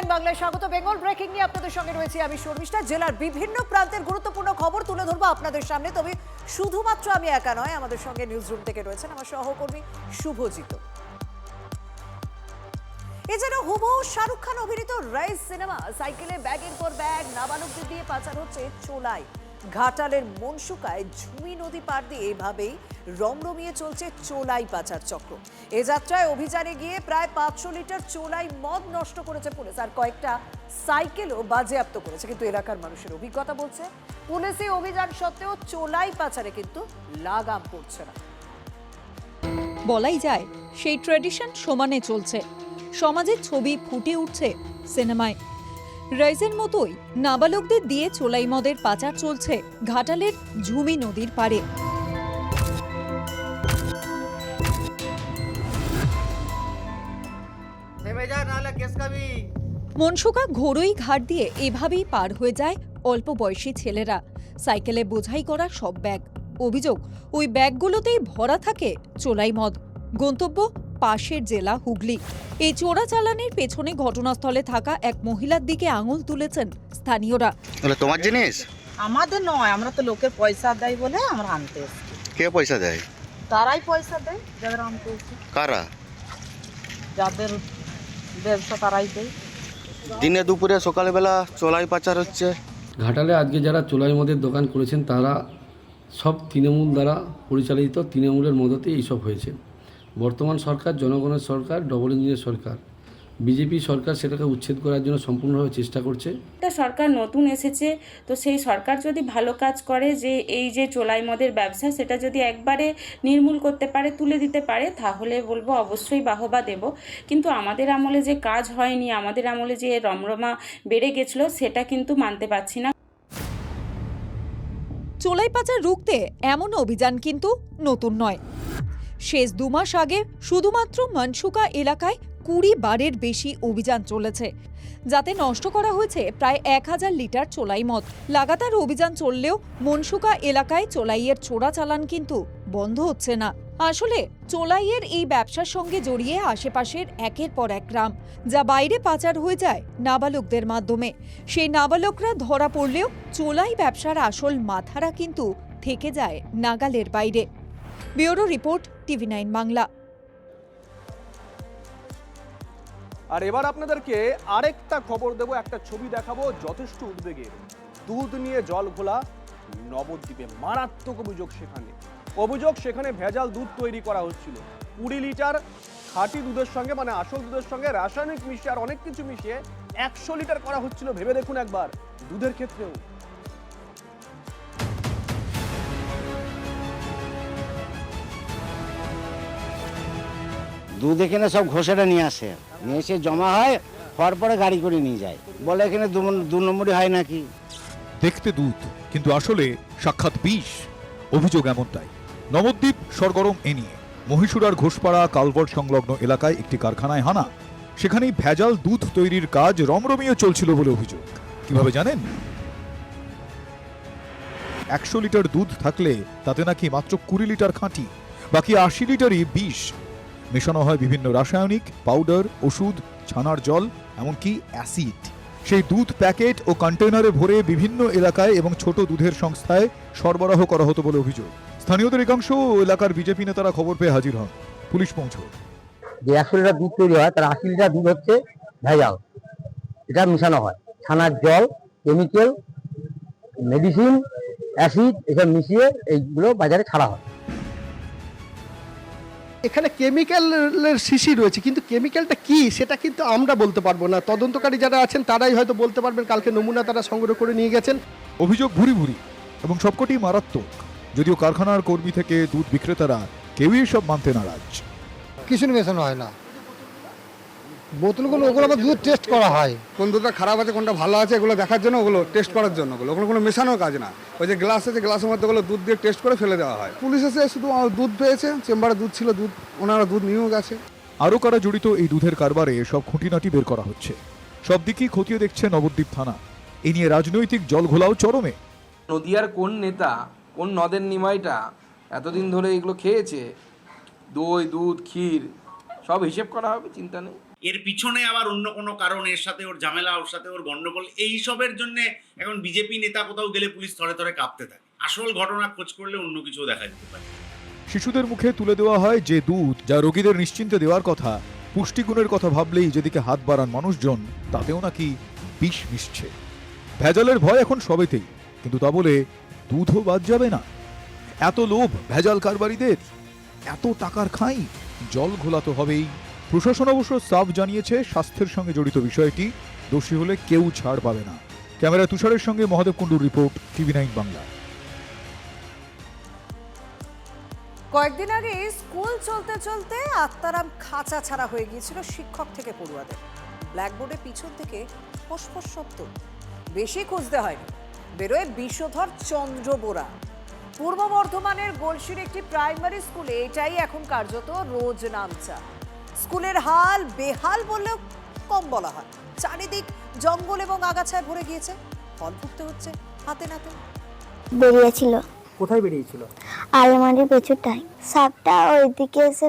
টিভি9 বাংলায় স্বাগত। বেঙ্গল ব্রেকিং নিয়ে আপনাদের সঙ্গে রয়েছে আমি শর্মিষ্ঠা। জেলার বিভিন্ন প্রান্তের গুরুত্বপূর্ণ খবর তুলে ধরবো আপনাদের সামনে। তবে শুধুমাত্র আমি একা নয়, আমাদের সঙ্গে নিউজ রুম থেকে রয়েছেন আমার সহকর্মী শুভজিৎ। এ যেন হুবহু শাহরুখ খান অভিনীত রাইজ সিনেমা। সাইকেলে ব্যাগের পর ব্যাগ নাবালকদের দিয়ে পাচার হচ্ছে চোলাই। ঘাটালের মনসুকায় ঝুমি নদী পার দিয়ে এভাবেই রমরমিয়ে চলছে চোলাই পাচার চক্র। এ যাত্রায় অভিযানে গিয়ে প্রায় 500 লিটার চোলাই মদ নষ্ট করেছে পুলিশ, আর কয়েকটা সাইকেলও বাজেয়াপ্ত করেছে। কিন্তু এলাকার মানুষের অভিজ্ঞতা বলছে, পুলিশি অভিযান সত্ত্বেও চোলাই পাচারে কিন্তু লাগাম পড়ছে না। বলাই যায় সেই ট্র্যাডিশন সমানে চলছে। সমাজের ছবি ফুটে উঠছে সিনেমায়। রাইজের মতোই নাবালকদের দিয়ে চোলাই মদের পাচার চলছে ঘাটালের ঝুমি নদীর পাড়ে। মনসুকা ঘোড়ই ঘাট দিয়ে এভাবেই পার হয়ে যায় অল্প বয়সী ছেলেরা, সাইকেলে বোঝাই করা সব ব্যাগ। অভিযোগ, ওই ব্যাগগুলোতেই ভরা থাকে চোলাই মদ। গন্তব্য পাশের জেলা হুগলি। এই চোরাচালানের পেছনে ঘটনাস্থলে থাকা এক মহিলার দিকে আঙুল তুলেছেন স্থানীয়রা। তোমার জিনিস? আমাদের নয়, আমরা তো লোকের পয়সা দেয় বলে আমরা আনতে এসেছি। কে পয়সা দেয়? তারাই পয়সা দেয় যাদের আনতে এসেছি। কারা? যাদের ব্যবসা তারাই দেয়। দিনে দুপুরে সকালবেলা চোলাই পাচার হচ্ছে। ঘাটালে আজকে যারা চোলাই মদের দোকান করেছেন তারা সব তৃণমূল দ্বারা পরিচালিত, তৃণমূলের মদতে এইসব হয়েছে। বর্তমান সরকার জনগণের সরকার, ডবল ইঞ্জিনের সরকার। বিজেপি সরকার সেটাকে উচ্ছেদ করার জন্য সম্পূর্ণভাবে চেষ্টা করছে। একটা সরকার নতুন এসেছে, তো সেই সরকার যদি ভালো কাজ করে, যে এই যে চোলাই মদের ব্যবসা সেটা যদি একবারে নির্মূল করতে পারে, তুলে দিতে পারে, তাহলে বলবো অবশ্যই বাহবা দেব। কিন্তু আমাদের আমলে যে কাজ হয়নি, আমাদের আমলে যে রমরমা বেড়ে গেছিলো, সেটা কিন্তু মানতে পারছি না। চোলাই পাচার রুখতে এমন অভিযান কিন্তু নতুন নয়। শেষ 2 মাস আগে শুধুমাত্র মনসুকা এলাকায় 20 বারের বেশি অভিযান চলেছে, যাতে নষ্ট করা হয়েছে প্রায় 1000 লিটার চোলাই মদ। লাগাতার অভিযান চললেও মনসুকা এলাকায় চোলাইয়ের চোরাচালান কিন্তু বন্ধ হচ্ছে না। আসলে চোলাইয়ের এই ব্যবসার সঙ্গে জড়িয়ে আশেপাশের একের পর এক গ্রাম, যা বাইরে পাচার হয়ে যায় নাবালকদের মাধ্যমে। সেই নাবালকরা ধরা পড়লেও চোলাই ব্যবসার আসল মাথারা কিন্তু থেকে যায় নাগালের বাইরে। Bureau report, TV nine Bangla. আর এবার আপনাদেরকে আরেকটা খবর দেব, একটা ছবি দেখাবো যথেষ্ট উদ্বেগের। দুধ নিয়ে জল ঘোলা নবদ্বীপে মারাত্মক অভিযোগ। সেখানে ভেজাল দুধ তৈরি করা হচ্ছিল। 20 লিটার খাঁটি দুধের সঙ্গে, মানে আসল দুধের সঙ্গে রাসায়নিক মিশিয়ে আর অনেক কিছু মিশিয়ে 100 লিটার করা হচ্ছিল। ভেবে দেখুন একবার, দুধের ক্ষেত্রেও। দুধ এখানে সব ঘোষেরা নিয়ে আসে, নিয়ে এসে জমা হয়, হওয়ার পরে গাড়ি করে নিয়ে যায়। বলে এখানে 2 নম্বরই হয় নাকি। দেখতে দুধ কিন্তু আসলে সাক্ষাৎ বিষ, অভিযোগ এমনটাই। নবদ্বীপ সরগরম এ নিয়ে। মহীশূরার ঘোষপাড়া কালভার্ট সংলগ্ন এলাকায় একটি কারখানায় হানা। সেখানেই ভেজাল দুধ তৈরির কাজ রমরমিয়ে চলছিল বলে অভিযোগ। কিভাবে জানেন? 100 লিটার দুধ থাকলে তাতে নাকি মাত্র 20 লিটার খাঁটি, বাকি 80 লিটারই বিষ। মেশানো হয় বিভিন্ন রাসায়নিক, পাউডার, ওষুধ, ছানার জল, এমনকি অ্যাসিড। সেই দুধ প্যাকেট ও কন্টেনারে ভরে বিভিন্ন এলাকায় এবং ছোট দুধের সংস্থায় সরবরাহ করা হতো বলে অভিযোগ। স্থানীয়দের একাংশ ও এলাকার বিজেপি নেতারা খবর পেয়ে হাজির হন। পুলিশ পৌঁছয়। যে 100 লিটার দুধ তৈরি হয় তার 80 লিটার দুধ হচ্ছে ভেজাল। এটা মিশানো হয় ছানার জল, কেমিক্যাল, মেডিসিন, অ্যাসিড, এসব মিশিয়ে এইগুলো বাজারে ছাড়া হয়। এখানে কেমিক্যালের শিশি রয়েছে, কিন্তু কেমিক্যালটা কি সেটা কিন্তু আমরা বলতে পারবো না। তদন্তকারী যারা আছেন তারাই হয়তো বলতে পারবেন। কালকে নমুনা তারা সংগ্রহ করে নিয়ে গেছেন। অভিযোগ ভুরি ভুরি এবং সবকটি মারাত্মক। যদিও কারখানার কর্মী থেকে দুধ বিক্রেতারা কেউই সব মানতে নারাজ। কিছু মেশানো হয় না, বোতলগুলো ওগুলো আবার দুধ টেস্ট করা হয়। কোন দুধটা খারাপ আছে কোনটা ভালো আছে এগুলো দেখার জন্য, ওগুলো টেস্ট করার জন্য। ওগুলো কোনো মেশানোর কাজ না। ওই যে গ্লাস আছে, গ্লাসের মধ্যে ওগুলো দুধ দিয়ে টেস্ট করে ফেলে দেওয়া হয়। পুলিশ এসে শুধু দুধ পেয়েছে, চেম্বারে দুধ ছিল, দুধ ওনারা দুধ নিয়েও গেছে। আরও কারা জড়িত এই দুধের কারবারে সব খুঁটিনাটি বের করা হচ্ছে। সব দিকই খতিয়ে দেখছে নবদ্বীপ থানা। এ নিয়ে রাজনৈতিক জলঘোলাও চরমে। নদিয়ার কোন নেতা, কোন নদের নিমাইটা এতদিন ধরে এগুলো খেয়েছে, দই, দুধ, ক্ষীর, সব হিসেব করা হবে, চিন্তা নেই। এর পিছনে আবার অন্য কোনো কারণ, এর সাথে ওর ঝামেলা, ওর সাথে ওর গন্ডগোল, এইসবের জন্য এখন বিজেপি নেতা কোথাও গেলে পুলিশ থরে থরে কাঁপতে থাকে। আসল ঘটনা খোঁজ করলে অন্য কিছুও দেখা যেতে পারে। শিশুদের মুখে তুলে দেওয়া হয় যে দুধ, যা রোগীদের নিশ্চিন্তে দেওয়ার কথা, পুষ্টিগুণের কথা ভাবলেই যেদিকে হাত বাড়ান মানুষজন, তাতেও নাকি বিষ মিশছে। ভেজালের ভয় এখন সবেতেই, কিন্তু তা বলে দুধও বাদ যাবে না। এত লোভ ভেজাল কারবারিদের, এত টাকার খাই, জল ঘোলাতে হবেই। প্রশাসন অবশ্য সাফ জানিয়েছে স্বাস্থ্যের সঙ্গে জড়িত বিষয়টি, দোষী হলে কেউ ছাড় পাবে না। ক্যামেরা তুষারের সঙ্গে মহাদেব কুণ্ডুর রিপোর্ট, TV9 বাংলা। কয়েকদিন আগে স্কুল চলতে চলতে আত্মারাম খাঁচা ছাড়া হয়ে গিয়েছিল শিক্ষক থেকে পড়ুয়াদের। ব্ল্যাকবোর্ডের পিছন থেকে ফোঁস শব্দ, বেশি খুঁজতে হয়নি, বেরোয় বিষধর চন্দ্র বোরা। পূর্ব বর্ধমানের গলসির একটি প্রাইমারি স্কুলে এটাই এখন কার্যত রোজ নামচা। স্কুলের হাল বেহাল বললেও কম বলা হয়। চারিদিক জঙ্গল এবং আগাছায় ভরে গিয়েছে, ফল ভুগতে হচ্ছে হাতে নাতে। বেরিয়েছিল। কোথায় বেরিয়েছিল? আলমারির পেছনটায়। সাপটা ওইদিকে এসে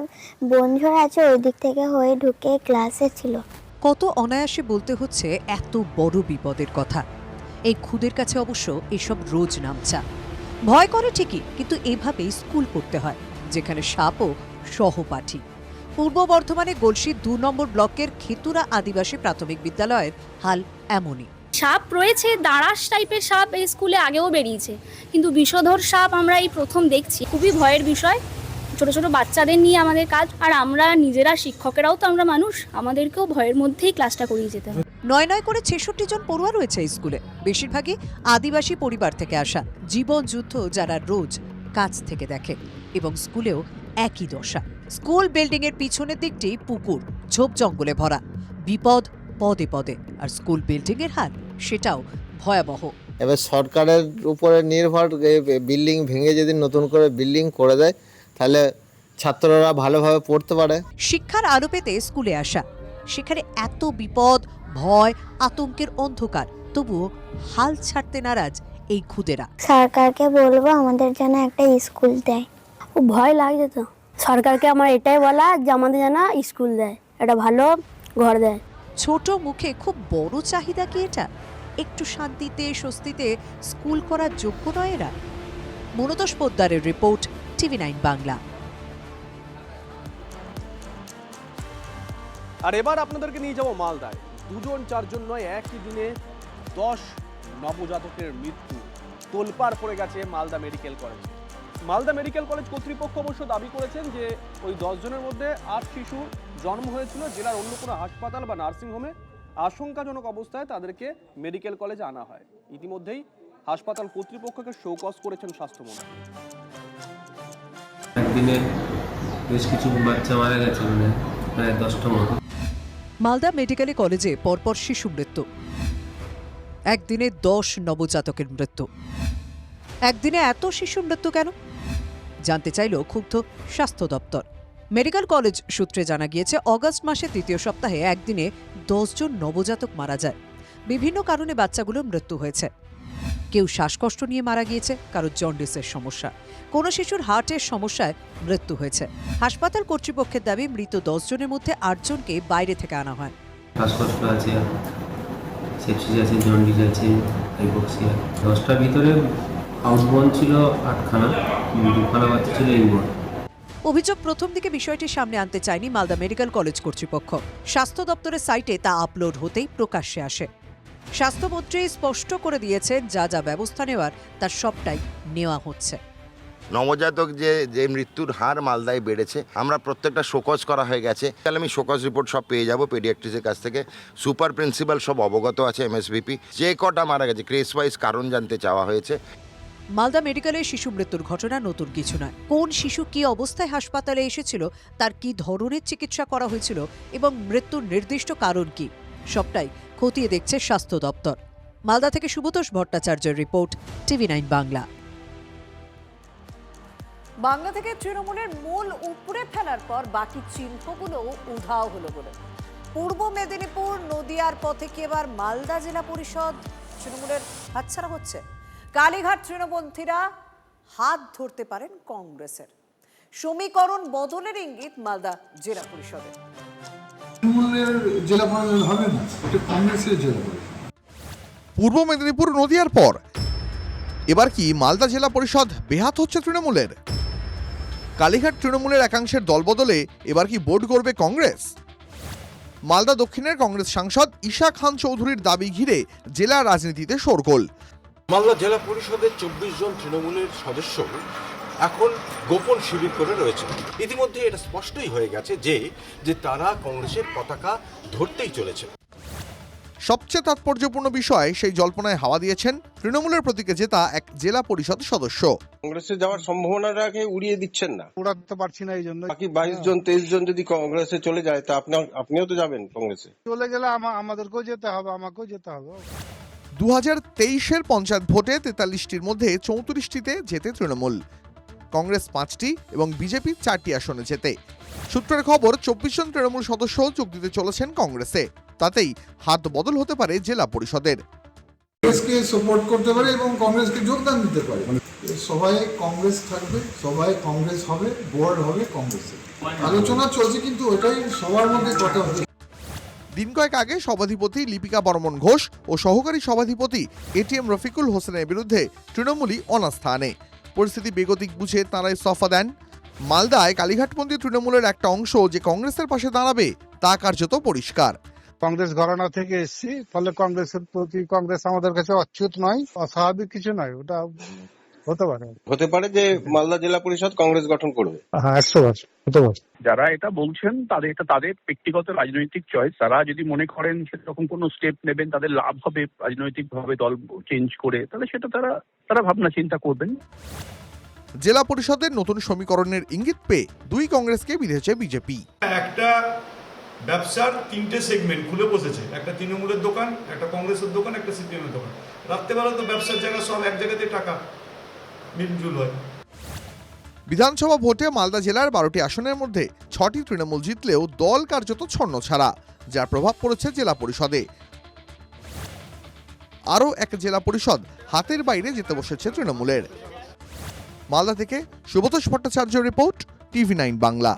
বনঝড় আছে, ওই দিক থেকে হয়ে ঢুকে ক্লাসে ছিল। কত অনায়াসে বলতে হচ্ছে এত বড় বিপদের কথা। এই খুদের কাছে অবশ্য এসব রোজ নামচা। ভয় করে ঠিকই, কিন্তু এভাবেই স্কুল করতে হয়, যেখানে সাপও সহপাঠী। পূর্ব বর্ধমানে গলসি 2 নম্বর ব্লকের খেতুরা আদিবাসী প্রাথমিক বিদ্যালয়ের হাল এমনই। সাপ রয়েছে, দাঁড়াস টাইপের সাপ এই স্কুলে আগেও বেরিয়েছে, কিন্তু বিষধর সাপ আমরা এই প্রথম দেখছি। খুবই ভয়ের বিষয়। ছোট ছোট বাচ্চাদের নিয়ে আমাদের কাজ, আর আমরা নিজেরা শিক্ষকেরাও তো আমরা মানুষ, আমাদেরকেও ভয়ের মধ্যেই ক্লাসটা করিয়ে যেতে হবে। 9 করে 66 জন পড়ুয়া রয়েছে এই স্কুলে, বেশিরভাগই আদিবাসী পরিবার থেকে আসা। জীবন যুদ্ধ যারা রোজ কাছ থেকে দেখে, এবং স্কুলেও একই দশা। স্কুল বিল্ডিং এর পিছনের দিকটি পুকুর, ঝোপ জঙ্গলে ভরা, বিপদ পদে পদে। আর স্কুল বিল্ডিং এর হাল সেটাও ভয়াবহ। এবার সরকারের উপরে নির্ভর, বিল্ডিং ভেঙে যদি নতুন করে বিল্ডিং করে দেয় তাহলে ছাত্ররা ভালোভাবে পড়তে পারে। শিক্ষার আলো পেতে স্কুলে আসা, সেখানে এত বিপদ, ভয়, আতঙ্কের অন্ধকার, তবুও হাল ছাড়তে নারাজ এই খুদেরা। সরকারকে বলবো আমাদের যেন একটা স্কুল দেয়। ও ভয় লাগছে তো, সরকারকে আমার এটাই বলা যে আমাদের যেন স্কুল দেয়, একটা ভালো ঘর দেয়। ছোট মুখে খুব বড় চাহিদা কি এটা? একটু শান্তিতে স্বস্তিতে স্কুল করার যোগ্য নয় এরা? মনোতোষ পোদ্দারের রিপোর্ট, TV9 বাংলা। আর এবার আপনাদেরকে নিয়ে যাব মালদায়। 2-4 নয়, একই দিনে 10 নবজাতকের মৃত্যু। তোলপাড় পড়ে গেছে মালদা মেডিকেল কলেজে। মালদা মেডিকেল কলেজ কর্তৃপক্ষ অবশ্য দাবি করেছেন যে ওই 10 জনের মধ্যে 8 শিশু জন্ম হয়েছিল জেলার অন্য কোনো হাসপাতাল বা নার্সিংহোমে। আশঙ্কাজনক অবস্থায় তাদেরকে মেডিকেল কলেজে আনা হয়। ইতিমধ্যেই হাসপাতাল কর্তৃপক্ষকে শোকজ করেছেন স্বাস্থ্যমন্ত্রী। একদিনে বেশ কিছু বাচ্চা মারা গেছে, প্রায় 10টা মতো। মালদা মেডিকেল কলেজে পরপর শিশু মৃত্যু, একদিনে 10 নবজাতকের মৃত্যু। একদিনে এত শিশু মৃত্যু কেন জানতে চাইল ক্ষুব্ধ স্বাস্থ্য দপ্তর। মেডিকেল কলেজ সূত্রে জানা গিয়েছে, অগস্ট মাসের 3য় সপ্তাহে একদিনে 10 জন নবজাতক মারা যায়। বিভিন্ন কারণে বাচ্চাগুলোর মৃত্যু হয়েছে। কেউ শ্বাসকষ্ট নিয়ে মারা গিয়েছে, কারো জন্ডিসের সমস্যা, কোনো শিশুর হার্টের সমস্যায় মৃত্যু হয়েছে। হাসপাতাল কর্তৃপক্ষের দাবি, মৃত 10 জনের মধ্যে 8 জনকে বাইরে থেকে আনা হয়। শ্বাসকষ্ট আছে, সেপসিস আছে, জন্ডিস আছে, হাইপোক্সিয়া। 10টার ভিতরে আউটবোর্ন ছিল 8খানা, 2খানা বাচ্চা ছিল ইনবোর্ন। অভিযোগ, প্রথম দিকে বিষয়টি সামনে আনতে চায়নি মালদা মেডিকেল কলেজ কর্তৃপক্ষ। স্বাস্থ্য দপ্তরের সাইটে তা আপলোড হতেই প্রকাশ্যে আসে। স্বাস্থ্যমন্ত্রী স্পষ্ট করে দিয়েছেন, যা যা ব্যবস্থা নেওয়ার তার সবটাই নেওয়া হচ্ছে। নবজাতক যে মৃত্যুর হার মালদায় বেড়েছে, আমরা প্রত্যেকটা শোকজ করা হয়ে গেছে। তাহলে আমি শোকজ রিপোর্ট সব পেয়ে যাব পেডিয়াট্রিক্সের কাছ থেকে। সুপার প্রিন্সিপাল সব অবগত আছে, MSVP। যে কটা মারা গেছে কেস ওয়াইজ কারণ জানতে চাওয়া হয়েছে। মালদা মেডিকেলে শিশু মৃত্যুর ঘটনা নতুন কিছু নয়। কোন শিশু কি অবস্থায় হাসপাতালে এসেছিল, তার কি ধরনের চিকিৎসা করা হয়েছিল এবং মৃত্যুর নির্দিষ্ট কারণ কি, সবটাই খতিয়ে দেখছে স্বাস্থ্য দপ্তর। মালদা থেকে শুভতোষ ভট্টাচার্যের রিপোর্ট, TV9 বাংলা। বাংলা থেকে তৃণমূলের মূল উপড়ে ফেলার পর বাকি চিহ্নগুলো উধাও হলো বলে পূর্ব মেদিনীপুর নদিয়ার পথে কি এবার মালদা জেলা পরিষদ তৃণমূলের হাতছাড়া হচ্ছে? কালীঘাট তৃণপন্থীরা হাত ধরতে পারেন কংগ্রেসের। সমীকরণ বদলের ইঙ্গিত মালদা জেলা পরিষদের। তৃণমূলের জেলা পরিষদ হবে না, এটা কংগ্রেসের জেলা পরিষদ। পূর্ব মেদিনীপুর নদিয়ার পর এবার কি মালদা জেলা পরিষদ বেহাত হচ্ছে তৃণমূলের? কালীঘাট তৃণমূলের একাংশের দলবদলে এবার কি বোর্ড করবে কংগ্রেস? মালদা দক্ষিণের কংগ্রেস সাংসদ ঈশা খান চৌধুরীর দাবি ঘিরে জেলা রাজনীতিতে শোরগোল। মালদা জেলা পরিষদের 24 জন তৃণমূলের সদস্য এখন গোপন শিবির করে রয়েছে। ইতিমধ্যে এটা স্পষ্টই হয়ে গেছে যে তারা কংগ্রেসের পতাকা ধরতেই চলেছে। সবচেয়ে তাৎপর্যপূর্ণ বিষয়, সেই জল্পনায় হাওয়া দিয়েছেন তৃণমূলের প্রতীকে জেতা এক জেলা পরিষদ সদস্য। কংগ্রেসে যাওয়ার সম্ভাবনাটাকে উড়িয়ে দিচ্ছেন না। উড়াতে পারছি না এই জন্য। বাকি 22 জন 23 জন যদি কংগ্রেসে চলে যায় তা আপনিও তো যাবেন কংগ্রেসে। চলে গেলে আমাদেরকেও যেতে হবে, আমাকেও যেতে হবে। 2023-এর পঞ্চায়েত ভোটে 43টির মধ্যে 34টিতে জেতে তৃণমূল, কংগ্রেস 5টি এবং বিজেপি 4টি আসনে জেতে। সূত্রের খবর, 24 জন তৃণমূল সদস্য যোগ দিতে চলেছেন কংগ্রেসে। তাতেই হাত বদল হতে পারে জেলা পরিষদের। কংগ্রেসকে সাপোর্ট করতে পারে এবং কংগ্রেসকে যোগদান দিতে পারে। সবাই কংগ্রেস থাকবে, সবাই কংগ্রেস হবে, বোর্ড হবে কংগ্রেসের। আলোচনা চলছে, কিন্তু ওটাই সবার মধ্যে কথা হচ্ছে। দিন কয়েক আগে সভাধিপতি লিপিকা বর্মন ঘোষ ও সহকারী সভাধিপতি এটিএম রফিকুল হোসেনের বিরুদ্ধে তৃণমূলই অনাস্থা আনে। পরিস্থিতি বেগতিক বুঝে তাঁরাই সফা দেন। মালদায় কালীঘাটপন্থী তৃণমূলের একটা অংশ যে কংগ্রেসের পাশে দাঁড়াবে তা কার্যত পরিষ্কার। কংগ্রেস ঘরানা থেকে এসেছি, ফলে কংগ্রেসের প্রতি কংগ্রেস আমাদের কাছে অচ্যুত নয়, অস্বাভাবিক কিছু নয়। ওটা হতে পারে যে মালদা জেলা পরিষদ কংগ্রেস গঠন করবে। হ্যাঁ, 100% হতে পারে। যারা এটা বলছেন তাদের ব্যক্তিগত রাজনৈতিক চয়েস। তারা যদি মনে করেন সেরকম কোনো স্টেপ নেবেন, তাদের লাভ হবে রাজনৈতিক ভাবে দল চেঞ্জ করে, তাহলে সেটা তারা ভাবনা চিন্তা করবেন। জেলা পরিষদের নতুন সমীকরণের ইঙ্গিত পেয়ে দুই কংগ্রেসকে বিঁধেছে বিজেপি। একটা ব্যবসার 3টে সেগমেন্ট খুলে বসেছে, একটা তৃণমূলের দোকান, একটা কংগ্রেসের দোকান, একটা সিপিএম এর দোকান। রাত্রেবেলা তো ব্যবসার জায়গা সব এক জায়গাতে টাকা মিলজুল হয়। বিধানসভা ভোটে মালদা জেলার 12টি আসনের মধ্যে 6টি তৃণমূল জিতলেও দল কার্যত ছন্ন ছাড়া, যার প্রভাব পড়েছে জেলা পরিষদে। আরও এক জেলা পরিষদ হাতের বাইরে যেতে বসেছে তৃণমূলের। মালদা থেকে সুব্রত ভট্টাচার্য রিপোর্ট, TV9 বাংলা।